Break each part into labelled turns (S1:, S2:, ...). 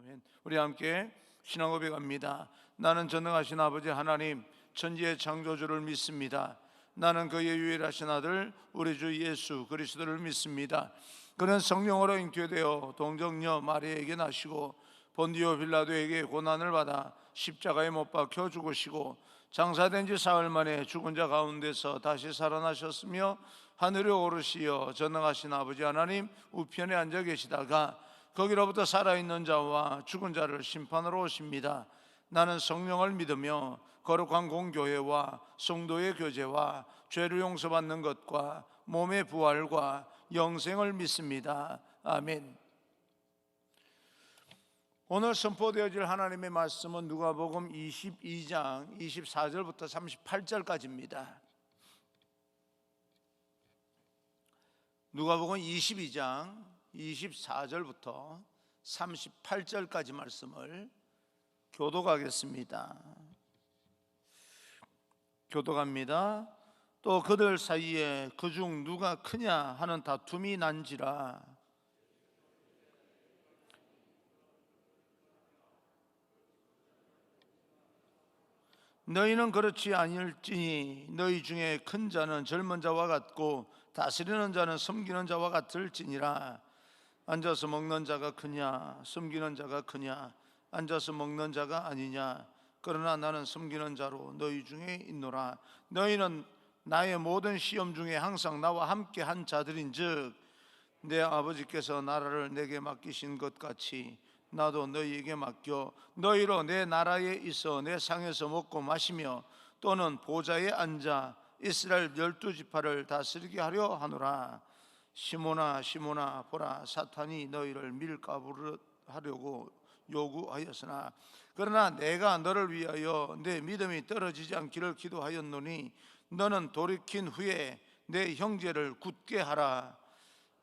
S1: 아멘. 우리 함께 신앙 고백합니다. 나는 전능하신 아버지 하나님 천지의 창조주를 믿습니다. 나는 그의 유일하신 아들 우리 주 예수 그리스도를 믿습니다. 그는 성령으로 잉태되어 동정녀 마리아에게 나시고 본디오 빌라도에게 고난을 받아 십자가에 못 박혀 죽으시고 장사된 지 사흘 만에 죽은 자 가운데서 다시 살아나셨으며 하늘에 오르시어 전능하신 아버지 하나님 우편에 앉아 계시다가 거기로부터 살아있는 자와 죽은 자를 심판하러 오십니다. 나는 성령을 믿으며 거룩한 공교회와 성도의 교제와 죄를 용서받는 것과 몸의 부활과 영생을 믿습니다. 아멘. 오늘 선포되어질 하나님의 말씀은 누가복음 22장 24절부터 38절까지입니다. 누가복음 22장 24절부터 38절까지 말씀을 교독하겠습니다. 교독합니다. 또 그들 사이에 그중 누가 크냐 하는 다툼이 난지라. 너희는 그렇지 아니할지니 너희 중에 큰 자는 젊은 자와 같고 다스리는 자는 섬기는 자와 같을지니라. 앉아서 먹는 자가 크냐 섬기는 자가 크냐 앉아서 먹는 자가 아니냐. 그러나 나는 섬기는 자로 너희 중에 있노라. 너희는 나의 모든 시험 중에 항상 나와 함께 한 자들인즉 내 아버지께서 나라를 내게 맡기신 것 같이 나도 너희에게 맡겨 너희로 내 나라에 있어 내 상에서 먹고 마시며 또는 보좌에 앉아 이스라엘 12지파를 다스리게 하려 하노라. 시몬아 시몬아 보라 사탄이 너희를 밀가부르하려고 요구하였으나 그러나 내가 너를 위하여 내 믿음이 떨어지지 않기를 기도하였노니 너는 돌이킨 후에 내 형제를 굳게 하라.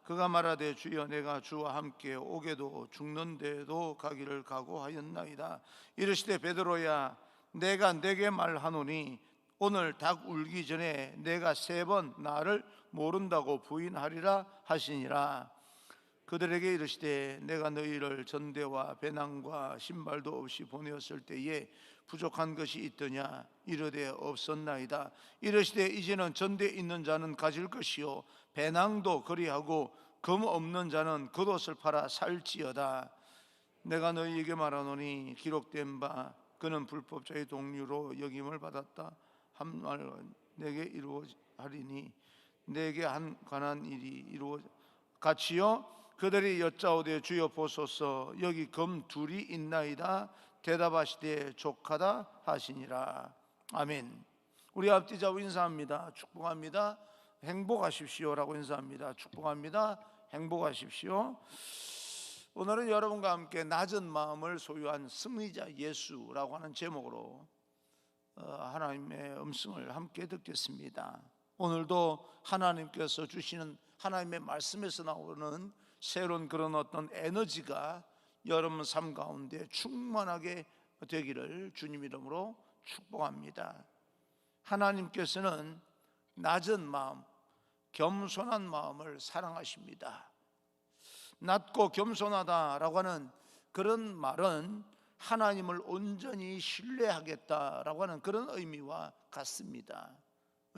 S1: 그가 말하되 주여 내가 주와 함께 오게도 죽는 데도 가기를 각오하였나이다. 이르시되 베드로야 내가 내게 말하노니 오늘 닭 울기 전에 내가 3번 나를 모른다고 부인하리라 하시니라. 그들에게 이르시되 내가 너희를 전대와 배낭과 신발도 없이 보내었을 때에 부족한 것이 있더냐. 이르되 없었나이다. 이르시되 이제는 전대에 있는 자는 가질 것이요 배낭도 그리하고 금 없는 자는 겉옷을 팔아 살지어다. 내가 너희에게 말하노니 기록된 바 그는 불법자의 동류로 역임을 받았다 한 말 내게 이루어하리니 내게 한 관한 일이 이루어 같이요. 그들이 여짜오되 주여 보소서 여기 금 2이 있나이다. 대답하시되 족하다 하시니라. 아멘. 우리 앞뒤자고 인사합니다. 축복합니다. 행복하십시오라고 인사합니다. 축복합니다. 행복하십시오. 오늘은 여러분과 함께 낮은 마음을 소유한 승리자 예수라고 하는 제목으로 하나님의 음성을 함께 듣겠습니다. 오늘도 하나님께서 주시는 하나님의 말씀에서 나오는 새로운 그런 어떤 에너지가 여러분 삶 가운데 충만하게 되기를 주님 이름으로 축복합니다. 하나님께서는 낮은 마음, 겸손한 마음을 사랑하십니다. 낮고 겸손하다라고 하는 그런 말은 하나님을 온전히 신뢰하겠다라고 하는 그런 의미와 같습니다.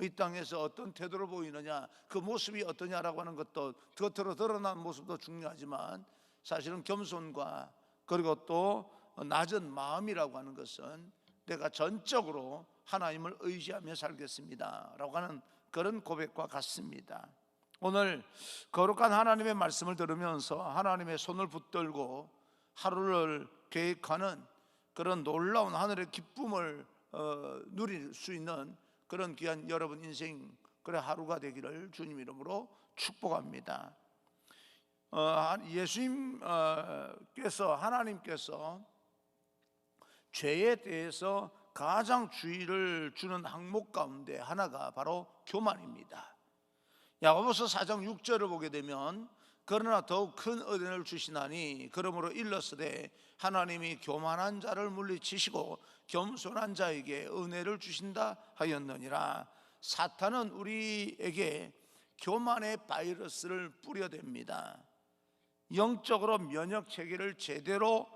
S1: 이 땅에서 어떤 태도를 보이느냐, 그 모습이 어떠냐라고 하는 것도 겉으로 드러난 모습도 중요하지만 사실은 겸손과 그리고 또 낮은 마음이라고 하는 것은 내가 전적으로 하나님을 의지하며 살겠습니다 라고 하는 그런 고백과 같습니다. 오늘 거룩한 하나님의 말씀을 들으면서 하나님의 손을 붙들고 하루를 계획하는 그런 놀라운 하늘의 기쁨을 누릴 수 있는 그런 귀한 여러분 인생 그래 하루가 되기를 주님 이름으로 축복합니다. 예수님께서 하나님께서 죄에 대해서 가장 주의를 주는 항목 가운데 하나가 바로 교만입니다. 야고보서 4장 6절을 보게 되면 그러나 더욱 큰 은혜를 주시나니 그러므로 일렀으되 하나님이 교만한 자를 물리치시고 겸손한 자에게 은혜를 주신다 하였느니라. 사탄은 우리에게 교만의 바이러스를 뿌려댑니다. 영적으로 면역 체계를 제대로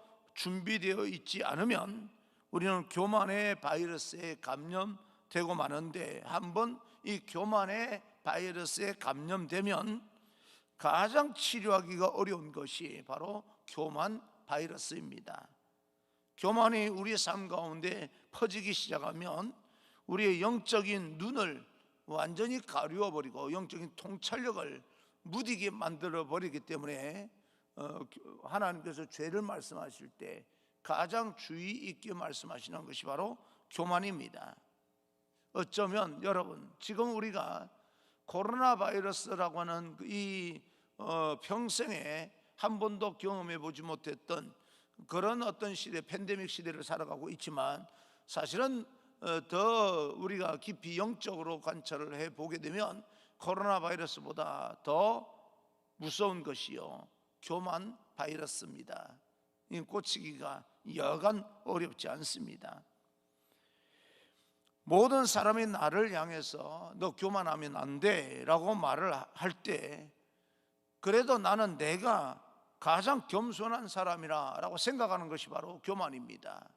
S1: 준비되어 있지 않으면 우리는 교만의 바이러스에 감염되고 마는데, 한번 이 교만의 바이러스에 감염되면 가장 치료하기가 어려운 것이 바로 교만 바이러스입니다. 교만이 우리의 삶 가운데 퍼지기 시작하면 우리의 영적인 눈을 완전히 가리워 버리고 영적인 통찰력을 무디게 만들어 버리기 때문에 하나님께서 죄를 말씀하실 때 가장 주의 있게 말씀하시는 것이 바로 교만입니다. 어쩌면 여러분, 지금 우리가 코로나 바이러스라고 하는 이 평생에 한 번도 경험해 보지 못했던 그런 어떤 시대, 팬데믹 시대를 살아가고 있지만, 사실은 더 우리가 깊이 영적으로 관찰을 해보게 되면 코로나 바이러스보다 더 무서운 것이요, 교만 바이러스입니다. 이 고치기가 여간 어렵지 않습니다. 모든 사람이 나를 향해서 너 교만하면 안 돼 라고 말을 할 때, 그래도 나는 내가 가장 겸손한 사람이라 라고 생각하는 것이 바로 교만입니다.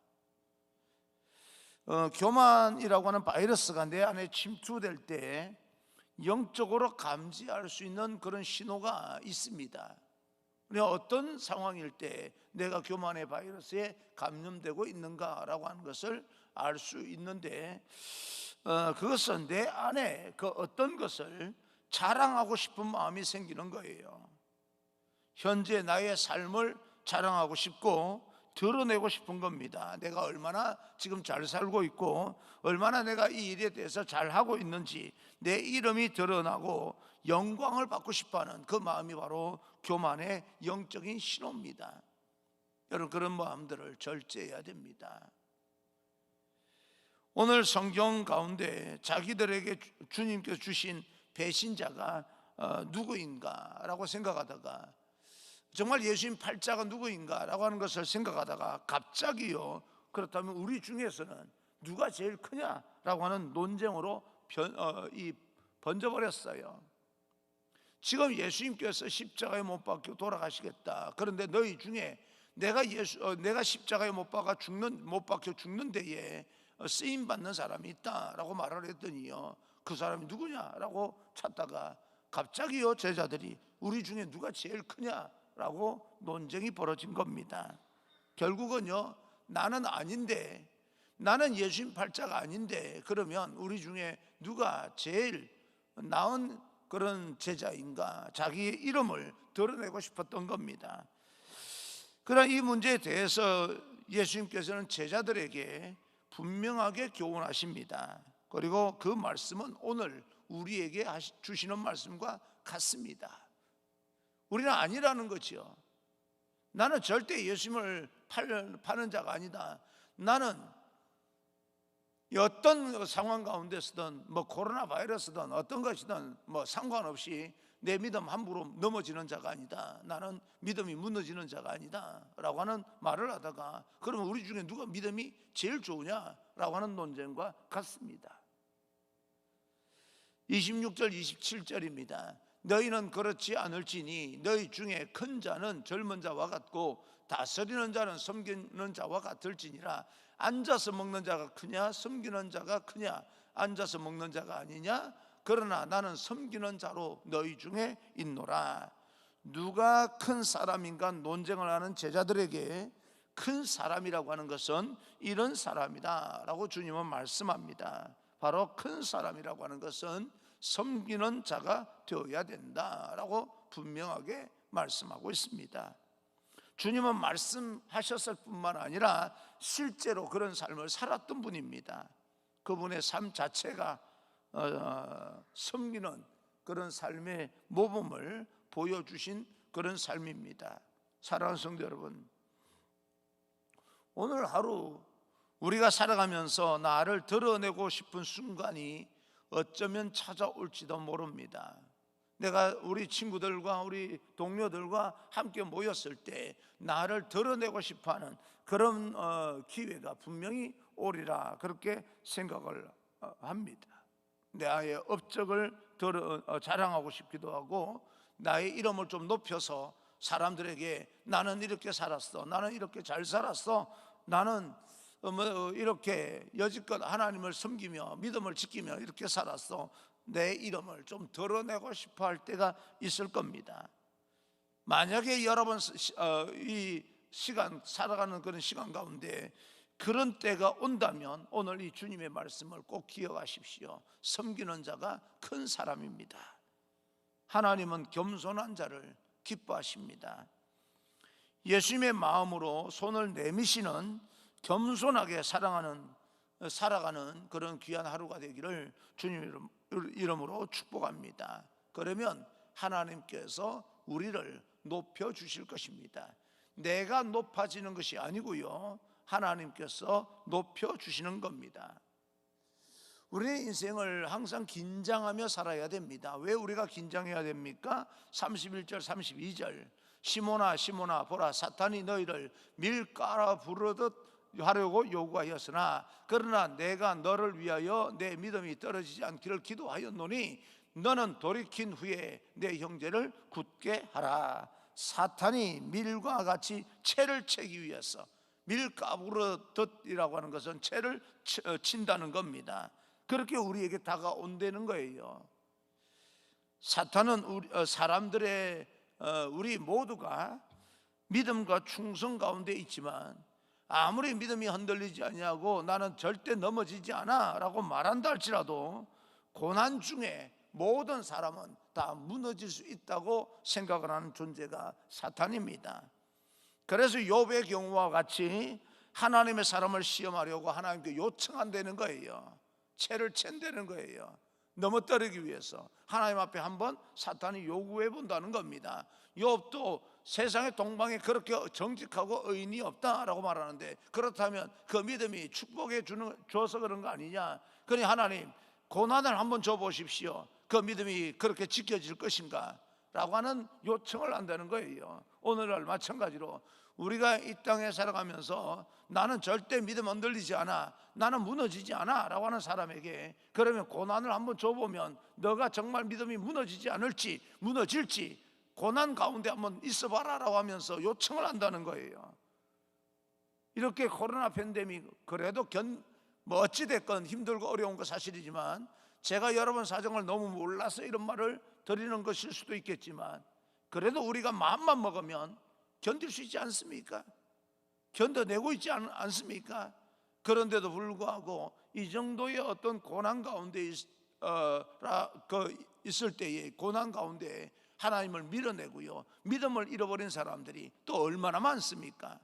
S1: 교만이라고 하는 바이러스가 내 안에 침투될 때 영적으로 감지할 수 있는 그런 신호가 있습니다. 어떤 상황일 때 내가 교만의 바이러스에 감염되고 있는가라고 하는 것을 알 수 있는데, 그것은 내 안에 그 어떤 것을 자랑하고 싶은 마음이 생기는 거예요. 현재 나의 삶을 자랑하고 싶고 드러내고 싶은 겁니다. 내가 얼마나 지금 잘 살고 있고 얼마나 내가 이 일에 대해서 잘하고 있는지 내 이름이 드러나고 영광을 받고 싶어하는 그 마음이 바로 교만의 영적인 신호입니다. 여러분, 그런 마음들을 절제해야 됩니다. 오늘 성경 가운데 자기들에게 주님께서 주신 배신자가 누구인가 라고 생각하다가, 정말 예수님 팔자가 누구인가 라고 하는 것을 생각하다가 갑자기요, 그렇다면 우리 중에서는 누가 제일 크냐 라고 하는 논쟁으로 번져버렸어요. 지금 예수님께서 십자가에 못 박혀 돌아가시겠다, 그런데 너희 중에 내가 십자가에 못 박혀 죽는 데에 쓰임 받는 사람이 있다라고 말을 했더니요, 그 사람이 누구냐라고 찾다가 갑자기요, 제자들이 우리 중에 누가 제일 크냐라고 논쟁이 벌어진 겁니다. 결국은요, 나는 아닌데, 나는 예수님 팔자가 아닌데, 그러면 우리 중에 누가 제일 나은 그런 제자인가, 자기의 이름을 드러내고 싶었던 겁니다. 그러나 이 문제에 대해서 예수님께서는 제자들에게 분명하게 교훈하십니다. 그리고 그 말씀은 오늘 우리에게 주시는 말씀과 같습니다. 우리는 아니라는 거죠. 나는 절대 예수님을 파는 자가 아니다. 나는 어떤 상황 가운데서든 코로나 바이러스든 어떤 것이든 상관없이 내 믿음 함부로 넘어지는 자가 아니다. 나는 믿음이 무너지는 자가 아니다 라고 하는 말을 하다가, 그러면 우리 중에 누가 믿음이 제일 좋으냐 라고 하는 논쟁과 같습니다. 26절 27절입니다. 너희는 그렇지 않을지니 너희 중에 큰 자는 젊은 자와 같고 다스리는 자는 섬기는 자와 같을지니라. 앉아서 먹는 자가 크냐 섬기는 자가 크냐? 앉아서 먹는 자가 아니냐? 그러나 나는 섬기는 자로 너희 중에 있노라. 누가 큰 사람인가 논쟁을 하는 제자들에게 큰 사람이라고 하는 것은 이런 사람이다 라고 주님은 말씀합니다. 바로 큰 사람이라고 하는 것은 섬기는 자가 되어야 된다라고 분명하게 말씀하고 있습니다. 주님은 말씀하셨을 뿐만 아니라 실제로 그런 삶을 살았던 분입니다. 그분의 삶 자체가 섬기는 그런 삶의 모범을 보여주신 그런 삶입니다. 사랑하는 성도 여러분, 오늘 하루 우리가 살아가면서 나를 드러내고 싶은 순간이 어쩌면 찾아올지도 모릅니다. 내가 우리 친구들과 우리 동료들과 함께 모였을 때 나를 드러내고 싶어하는 그런 기회가 분명히 오리라, 그렇게 생각을 합니다. 나의 업적을 자랑하고 싶기도 하고 나의 이름을 좀 높여서 사람들에게 나는 이렇게 살았어, 나는 이렇게 잘 살았어, 나는 이렇게 여지껏 하나님을 섬기며 믿음을 지키며 이렇게 살았어, 내 이름을 좀 드러내고 싶어 할 때가 있을 겁니다. 만약에 여러분 이 시간 살아가는 그런 시간 가운데 그런 때가 온다면 오늘 이 주님의 말씀을 꼭 기억하십시오. 섬기는 자가 큰 사람입니다. 하나님은 겸손한 자를 기뻐하십니다. 예수님의 마음으로 손을 내미시는 겸손하게 살아가는 그런 귀한 하루가 되기를 주님 이름으로 축복합니다. 그러면 하나님께서 우리를 높여주실 것입니다. 내가 높아지는 것이 아니고요, 하나님께서 높여주시는 겁니다. 우리의 인생을 항상 긴장하며 살아야 됩니다. 왜 우리가 긴장해야 됩니까? 31절 32절 시몬아 시몬아 보라, 사탄이 너희를 밀가루 부르듯 하려고 요구하였으나 그러나 내가 너를 위하여 내 믿음이 떨어지지 않기를 기도하였노니 너는 돌이킨 후에 내 형제를 굳게 하라. 사탄이 밀과 같이 채를 채기 위해서, 밀가부르듯이라고 하는 것은 채를 친다는 겁니다. 그렇게 우리에게 다가온다는 거예요. 사탄은 우리 모두가 믿음과 충성 가운데 있지만 아무리 믿음이 흔들리지 아니하고 나는 절대 넘어지지 않아 라고 말한다 할지라도 고난 중에 모든 사람은 다 무너질 수 있다고 생각을 하는 존재가 사탄입니다. 그래서 욥의 경우와 같이 하나님의 사람을 시험하려고 하나님께 요청한다는 거예요. 채를 챈다는 거예요. 넘어뜨리기 위해서 하나님 앞에 한번 사탄이 요구해 본다는 겁니다. 욥도 세상의 동방에 그렇게 정직하고 의인이 없다라고 말하는데, 그렇다면 그 믿음이 축복해 줘서 그런 거 아니냐. 그러니 하나님 고난을 한번 줘보십시오. 그 믿음이 그렇게 지켜질 것인가 라고 하는 요청을 한다는 거예요. 오늘날 마찬가지로 우리가 이 땅에 살아가면서 나는 절대 믿음 흔들리지 않아, 나는 무너지지 않아 라고 하는 사람에게 그러면 고난을 한번 줘보면 너가 정말 믿음이 무너지지 않을지 무너질지 고난 가운데 한번 있어봐라 라고 하면서 요청을 한다는 거예요. 이렇게 코로나 팬데믹 그래도 어찌됐건 힘들고 어려운 거 사실이지만 제가 여러분 사정을 너무 몰라서 이런 말을 드리는 것일 수도 있겠지만 그래도 우리가 마음만 먹으면 견딜 수 있지 않습니까? 견뎌내고 있지 않습니까? 그런데도 불구하고 이 정도의 어떤 고난 가운데 있을 때에 고난 가운데 하나님을 밀어내고요, 믿음을 잃어버린 사람들이 또 얼마나 많습니까?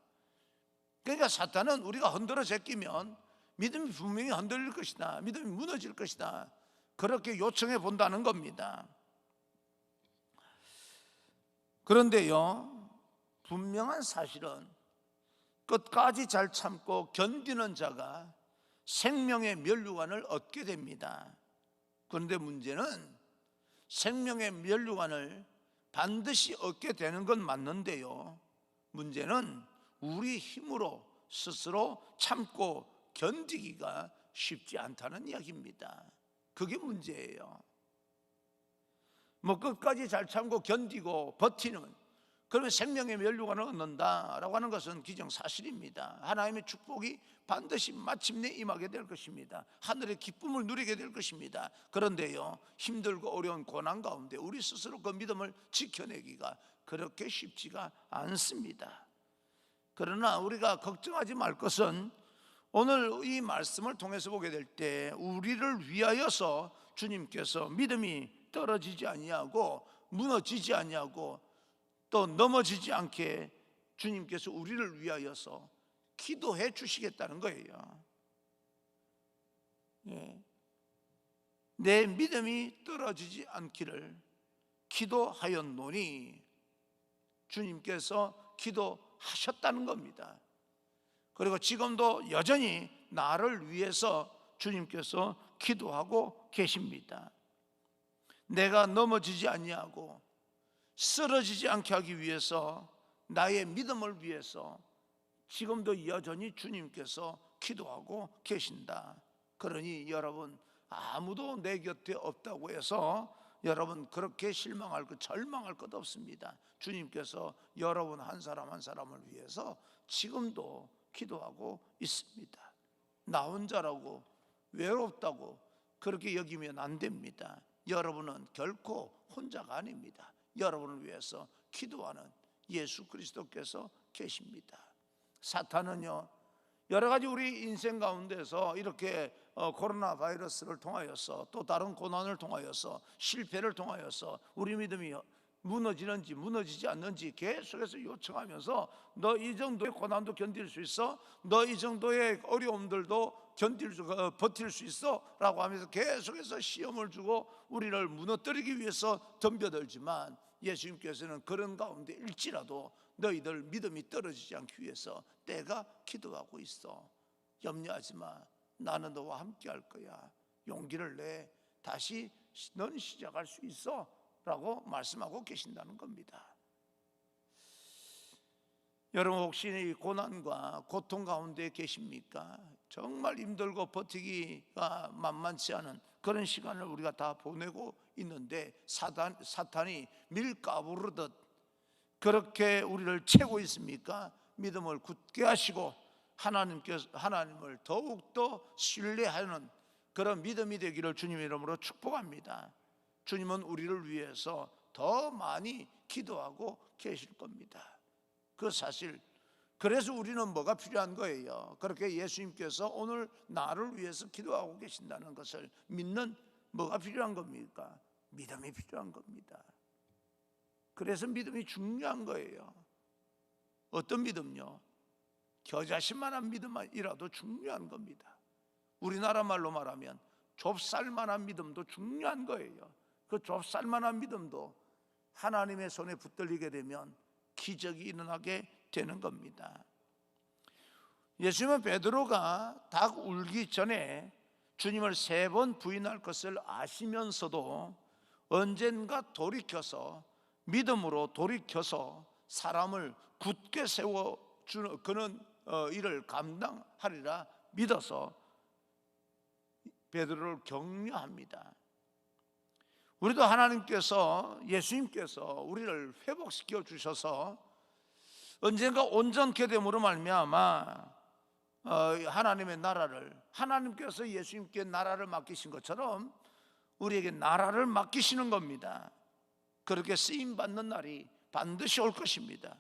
S1: 그러니까 사탄은 우리가 흔들어 제끼면 믿음이 분명히 흔들릴 것이다, 믿음이 무너질 것이다, 그렇게 요청해 본다는 겁니다. 그런데요, 분명한 사실은 끝까지 잘 참고 견디는 자가 생명의 면류관을 얻게 됩니다. 그런데 문제는 생명의 면류관을 반드시 얻게 되는 건 맞는데요, 문제는 우리 힘으로 스스로 참고 견디기가 쉽지 않다는 이야기입니다. 그게 문제예요. 끝까지 잘 참고 견디고 버티는, 그러면 생명의 면류관을 얻는다라고 하는 것은 기정사실입니다. 하나님의 축복이 반드시 마침내 임하게 될 것입니다. 하늘의 기쁨을 누리게 될 것입니다. 그런데요, 힘들고 어려운 고난 가운데 우리 스스로 그 믿음을 지켜내기가 그렇게 쉽지가 않습니다. 그러나 우리가 걱정하지 말 것은 오늘 이 말씀을 통해서 보게 될 때 우리를 위하여서 주님께서 믿음이 떨어지지 아니하고 무너지지 아니하고 또 넘어지지 않게 주님께서 우리를 위하여서 기도해 주시겠다는 거예요. 내 믿음이 떨어지지 않기를 기도하였노니 주님께서 기도하셨다는 겁니다. 그리고 지금도 여전히 나를 위해서 주님께서 기도하고 계십니다. 내가 넘어지지 아니하고 쓰러지지 않게 하기 위해서, 나의 믿음을 위해서 지금도 여전히 주님께서 기도하고 계신다. 그러니 여러분, 아무도 내 곁에 없다고 해서 여러분 그렇게 실망할 것, 절망할 것 없습니다. 주님께서 여러분 한 사람 한 사람을 위해서 지금도 기도하고 있습니다. 나 혼자라고, 외롭다고 그렇게 여기면 안 됩니다. 여러분은 결코 혼자가 아닙니다. 여러분을 위해서 기도하는 예수 그리스도께서 계십니다. 사탄은요, 여러 가지 우리 인생 가운데서 이렇게 코로나 바이러스를 통하여서, 또 다른 고난을 통하여서, 실패를 통하여서 우리 믿음이 무너지는지 무너지지 않는지 계속해서 요청하면서, 너 이 정도의 고난도 견딜 수 있어? 너 이 정도의 어려움들도 버틸 수 있어? 라고 하면서 계속해서 시험을 주고 우리를 무너뜨리기 위해서 덤벼들지만, 예수님께서는 그런 가운데 일지라도 너희들 믿음이 떨어지지 않기 위해서 내가 기도하고 있어. 염려하지 마. 나는 너와 함께 할 거야. 용기를 내. 다시 넌 시작할 수 있어 라고 말씀하고 계신다는 겁니다. 여러분 혹시 고난과 고통 가운데 계십니까? 정말 힘들고 버티기가 만만치 않은 그런 시간을 우리가 다 보내고 있는데, 사탄이 밀가부르듯 그렇게 우리를 채고 있습니까? 믿음을 굳게 하시고 하나님을 더욱더 신뢰하는 그런 믿음이 되기를 주님의 이름으로 축복합니다. 주님은 우리를 위해서 더 많이 기도하고 계실 겁니다. 그 사실, 그래서 우리는 뭐가 필요한 거예요? 그렇게 예수님께서 오늘 나를 위해서 기도하고 계신다는 것을 믿는 뭐가 필요한 겁니까? 믿음이 필요한 겁니다. 그래서 믿음이 중요한 거예요. 어떤 믿음요? 겨자씨만한 믿음이라도 중요한 겁니다. 우리나라 말로 말하면 좁쌀만한 믿음도 중요한 거예요. 그 좁쌀만한 믿음도 하나님의 손에 붙들리게 되면 기적이 일어나게 되는 겁니다. 예수님은 베드로가 닭 울기 전에 주님을 3번 부인할 것을 아시면서도 언젠가 돌이켜서, 믿음으로 돌이켜서 사람을 굳게 세워주는 그런 일을 감당하리라 믿어서 베드로를 격려합니다. 우리도 하나님께서, 예수님께서 우리를 회복시켜 주셔서 언젠가 온전 개됨으로 말미암아 하나님의 나라를, 하나님께서 예수님께 나라를 맡기신 것처럼 우리에게 나라를 맡기시는 겁니다. 그렇게 쓰임받는 날이 반드시 올 것입니다.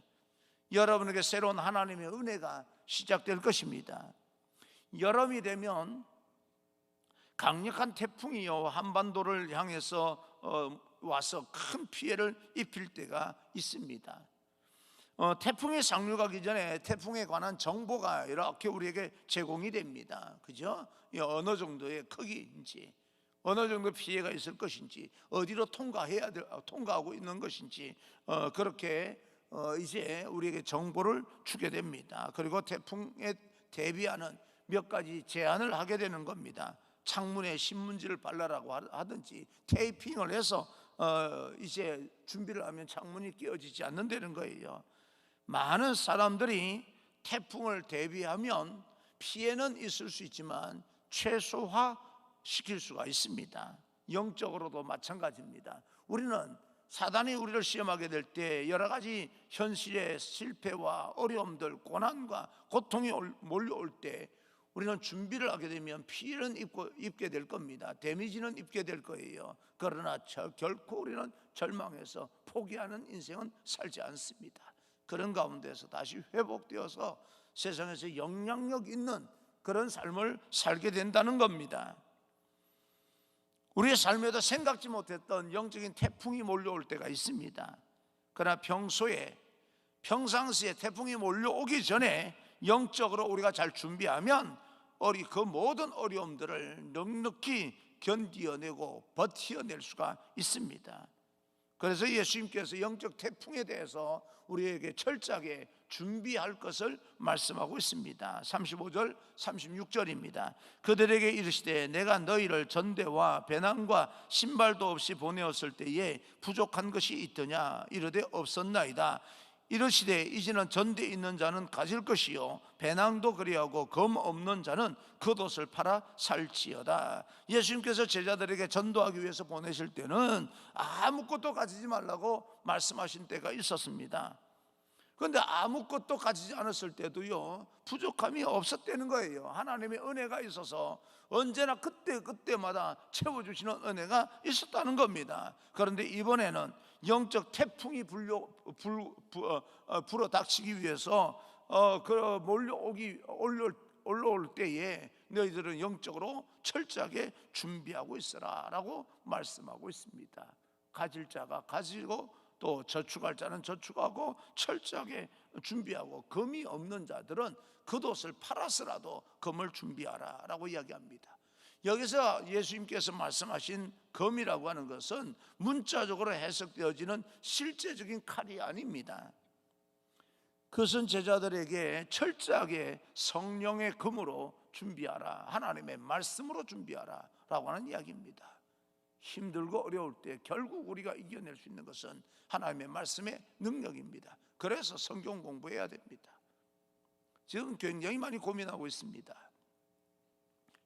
S1: 여러분에게 새로운 하나님의 은혜가 시작될 것입니다. 여름이 되면 강력한 태풍이요 한반도를 향해서 와서 큰 피해를 입힐 때가 있습니다. 태풍이 상륙하기 전에 태풍에 관한 정보가 이렇게 우리에게 제공이 됩니다. 그죠? 어느 정도의 크기인지, 어느 정도 피해가 있을 것인지, 어디로 통과하고 있는 것인지, 그렇게 이제 우리에게 정보를 주게 됩니다. 그리고 태풍에 대비하는 몇 가지 제안을 하게 되는 겁니다. 창문에 신문지를 발라라고 하든지 테이핑을 해서 이제 준비를 하면 창문이 끼어지지 않는다는 거예요. 많은 사람들이 태풍을 대비하면 피해는 있을 수 있지만 최소화시킬 수가 있습니다. 영적으로도 마찬가지입니다. 우리는 사단이 우리를 시험하게 될 때 여러 가지 현실의 실패와 어려움들, 고난과 고통이 몰려올 때 우리는 준비를 하게 되면 피해는 입게 될 겁니다. 데미지는 입게 될 거예요. 그러나 결코 우리는 절망해서 포기하는 인생은 살지 않습니다. 그런 가운데서 다시 회복되어서 세상에서 영향력 있는 그런 삶을 살게 된다는 겁니다. 우리의 삶에도 생각지 못했던 영적인 태풍이 몰려올 때가 있습니다. 그러나 평상시에 태풍이 몰려오기 전에 영적으로 우리가 잘 준비하면 그 모든 어려움들을 넉넉히 견디어내고 버텨낼 수가 있습니다. 그래서 예수님께서 영적 태풍에 대해서 우리에게 철저하게 준비할 것을 말씀하고 있습니다. 35절 36절입니다. 그들에게 이르시되 내가 너희를 전대와 배낭과 신발도 없이 보내었을 때에 부족한 것이 있더냐? 이르되 없었나이다. 이르시되 이제는 전대에 있는 자는 가질 것이요 배낭도 그리하고 검 없는 자는 겉옷을 팔아 살지어다. 예수님께서 제자들에게 전도하기 위해서 보내실 때는 아무것도 가지지 말라고 말씀하신 때가 있었습니다. 그런데 아무것도 가지지 않았을 때도요 부족함이 없었다는 거예요. 하나님의 은혜가 있어서 언제나 그때마다 채워주시는 은혜가 있었다는 겁니다. 그런데 이번에는 영적 태풍이 불어 닥치기 위해서 올라올 때에 너희들은 영적으로 철저하게 준비하고 있어라 라고 말씀하고 있습니다. 가질 자가 가지고 또 저축할 자는 저축하고 철저하게 준비하고, 금이 없는 자들은 겉옷을 팔아서라도 금을 준비하라 라고 이야기합니다. 여기서 예수님께서 말씀하신 금이라고 하는 것은 문자적으로 해석되어지는 실제적인 칼이 아닙니다. 그것은 제자들에게 철저하게 성령의 금으로 준비하라, 하나님의 말씀으로 준비하라 라고 하는 이야기입니다. 힘들고 어려울 때 결국 우리가 이겨낼 수 있는 것은 하나님의 말씀의 능력입니다. 그래서 성경 공부해야 됩니다. 지금 굉장히 많이 고민하고 있습니다.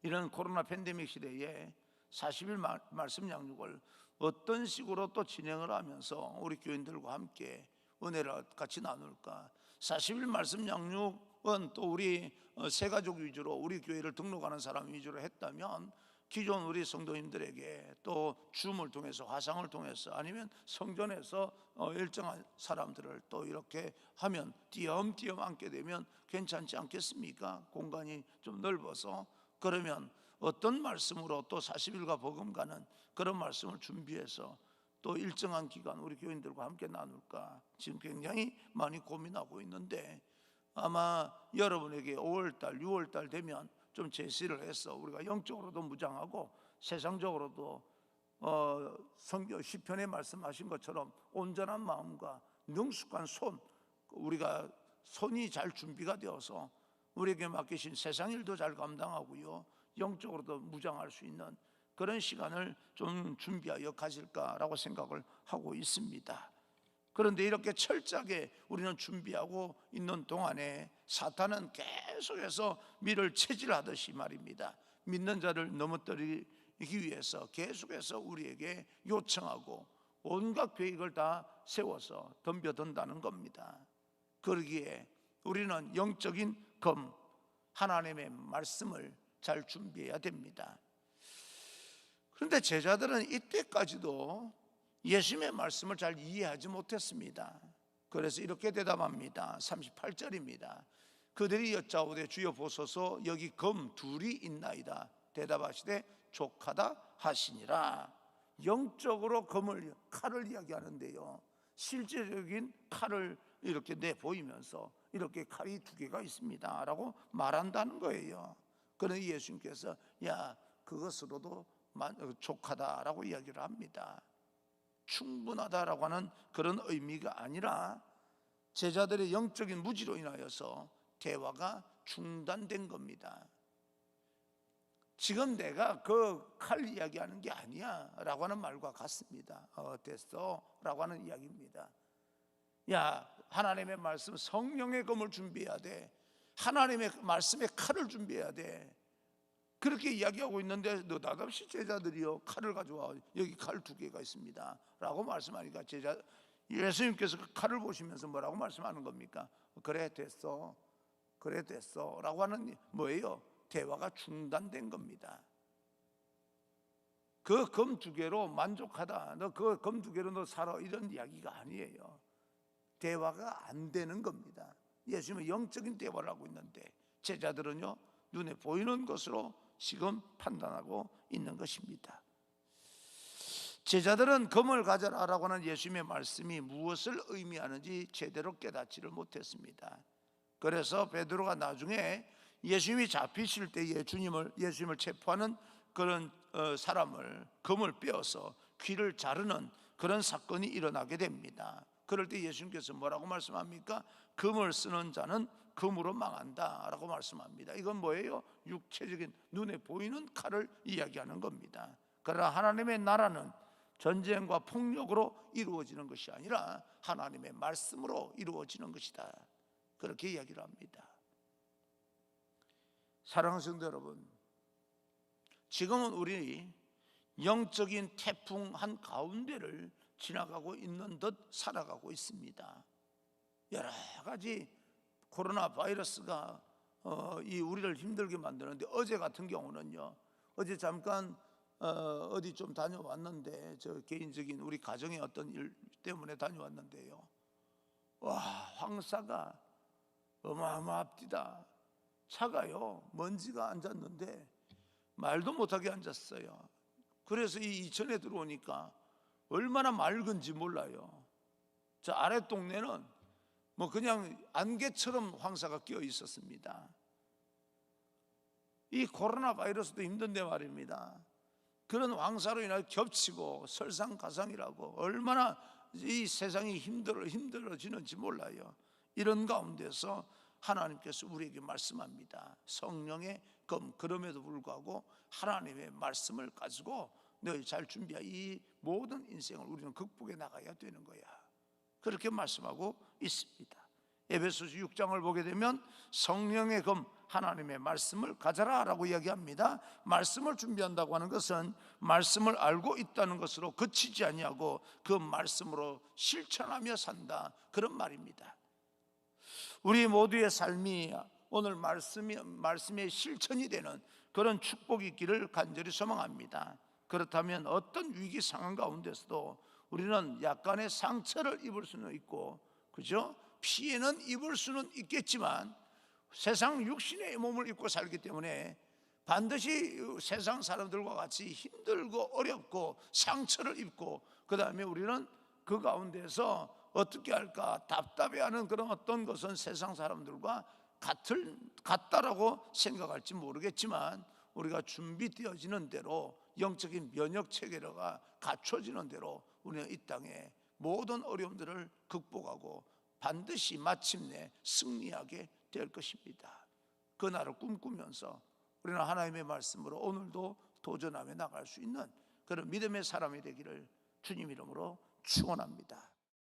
S1: 이런 코로나 팬데믹 시대에 40일 말씀 양육을 어떤 식으로 또 진행을 하면서 우리 교인들과 함께 은혜를 같이 나눌까. 40일 말씀 양육은 또 우리 세가족 위주로, 우리 교회를 등록하는 사람 위주로 했다면 기존 우리 성도님들에게 또 줌을 통해서, 화상을 통해서, 아니면 성전에서 일정한 사람들을 또 이렇게 하면 띄엄띄엄 앉게 되면 괜찮지 않겠습니까? 공간이 좀 넓어서. 그러면 어떤 말씀으로 또 40일과 복음가는 그런 말씀을 준비해서 또 일정한 기간 우리 교인들과 함께 나눌까 지금 굉장히 많이 고민하고 있는데, 아마 여러분에게 5월달, 6월달 되면 좀 제시를 해서 우리가 영적으로도 무장하고 세상적으로도 성경 시편에 말씀하신 것처럼 온전한 마음과 능숙한 손, 우리가 손이 잘 준비가 되어서 우리에게 맡기신 세상 일도 잘 감당하고요 영적으로도 무장할 수 있는 그런 시간을 좀 준비하여 가질까라고 생각을 하고 있습니다. 그런데 이렇게 철저하게 우리는 준비하고 있는 동안에 사탄은 계속해서 미를 체질하듯이 말입니다, 믿는 자를 넘어뜨리기 위해서 계속해서 우리에게 요청하고 온갖 계획을 다 세워서 덤벼든다는 겁니다. 그러기에 우리는 영적인 검, 하나님의 말씀을 잘 준비해야 됩니다. 그런데 제자들은 이때까지도 예수님의 말씀을 잘 이해하지 못했습니다. 그래서 이렇게 대답합니다. 38절입니다. 그들이 여짜오되 주여 보소서 여기 검 둘이 있나이다. 대답하시되 족하다 하시니라. 영적으로 검을, 칼을 이야기하는데요 실제적인 칼을 이렇게 내보이면서 이렇게 칼이 두 개가 있습니다 라고 말한다는 거예요. 그러나 예수님께서 야 그것으로도 족하다라고 이야기를 합니다. 충분하다라고 하는 그런 의미가 아니라 제자들의 영적인 무지로 인하여서 대화가 중단된 겁니다. 지금 내가 그 칼 이야기하는 게 아니야 라고 하는 말과 같습니다. 됐어 라고 하는 이야기입니다. 야 하나님의 말씀, 성령의 검을 준비해야 돼. 하나님의 말씀의 칼을 준비해야 돼. 그렇게 이야기하고 있는데 느닷없이 제자들이요 칼을 가져와, 여기 칼 두 개가 있습니다 라고 말씀하니까 예수님께서 그 칼을 보시면서 뭐라고 말씀하는 겁니까? 그래 됐어, 그래 됐어 라고 하는 뭐예요? 대화가 중단된 겁니다. 그 검 두 개로 만족하다, 너 그 검 두 개로 너 살아, 이런 이야기가 아니에요. 대화가 안 되는 겁니다. 예수님은 영적인 대화를 하고 있는데 제자들은요 눈에 보이는 것으로 지금 판단하고 있는 것입니다. 제자들은 검을 가져라라고 하는 예수님의 말씀이 무엇을 의미하는지 제대로 깨닫지를 못했습니다. 그래서 베드로가 나중에 예수님이 잡히실 때에 예수님을 체포하는 그런 사람을 검을 빼어서 귀를 자르는 그런 사건이 일어나게 됩니다. 그럴 때 예수님께서 뭐라고 말씀합니까? 검을 쓰는 자는 검으로 망한다 라고 말씀합니다. 이건 뭐예요? 육체적인 눈에 보이는 칼을 이야기하는 겁니다. 그러나 하나님의 나라는 전쟁과 폭력으로 이루어지는 것이 아니라 하나님의 말씀으로 이루어지는 것이다. 그렇게 이야기를 합니다. 사랑하는 성도 여러분, 지금은 우리 영적인 태풍 한 가운데를 지나가고 있는 듯 살아가고 있습니다. 여러 가지 코로나 바이러스가 이 우리를 힘들게 만드는데, 어제 같은 경우는요, 어제 잠깐 어디 좀 다녀왔는데, 저 개인적인 우리 가정의 어떤 일 때문에 다녀왔는데요, 와, 황사가 어마어마합니다. 차가요, 먼지가 앉았는데 말도 못하게 앉았어요. 그래서 이 이천에 들어오니까 얼마나 맑은지 몰라요. 저 아래 동네는 뭐 그냥 안개처럼 황사가 끼어 있었습니다. 이 코로나 바이러스도 힘든데 말입니다. 그런 황사로 인하여 겹치고 설상가상이라고 얼마나 이 세상이 힘들어지는지 몰라요. 이런 가운데서 하나님께서 우리에게 말씀합니다. 성령의 검. 그럼에도 불구하고 하나님의 말씀을 가지고 너희 잘 준비해. 이 모든 인생을 우리는 극복해 나가야 되는 거야. 그렇게 말씀하고 있습니다. 에베소서 6장을 보게 되면 성령의 검, 하나님의 말씀을 가져라 라고 이야기합니다. 말씀을 준비한다고 하는 것은 말씀을 알고 있다는 것으로 그치지 아니하고 그 말씀으로 실천하며 산다, 그런 말입니다. 우리 모두의 삶이 오늘 말씀의 실천이 되는 그런 축복이 있기를 간절히 소망합니다. 그렇다면 어떤 위기 상황 가운데서도 우리는 약간의 상처를 입을 수는 있고, 그죠? 피해는 입을 수는 있겠지만 세상 육신의 몸을 입고 살기 때문에 반드시 세상 사람들과 같이 힘들고 어렵고 상처를 입고, 그 다음에 우리는 그 가운데서 어떻게 할까 답답해하는 그런 어떤 것은 세상 사람들과 같다라고 생각할지 모르겠지만, 우리가 준비되어지는 대로 영적인 면역 체계가 갖춰지는 대로 우리는 이 땅에 모든 어려움들을 극복하고 반드시 마침내 승리하게 될 것입니다. 그 날을 꿈꾸면서 우리는 하나님의 말씀으로 오늘도 도전하며 나갈 수 있는 그런 믿음의 사람이 되기를 주님 이름으로 축원합니다.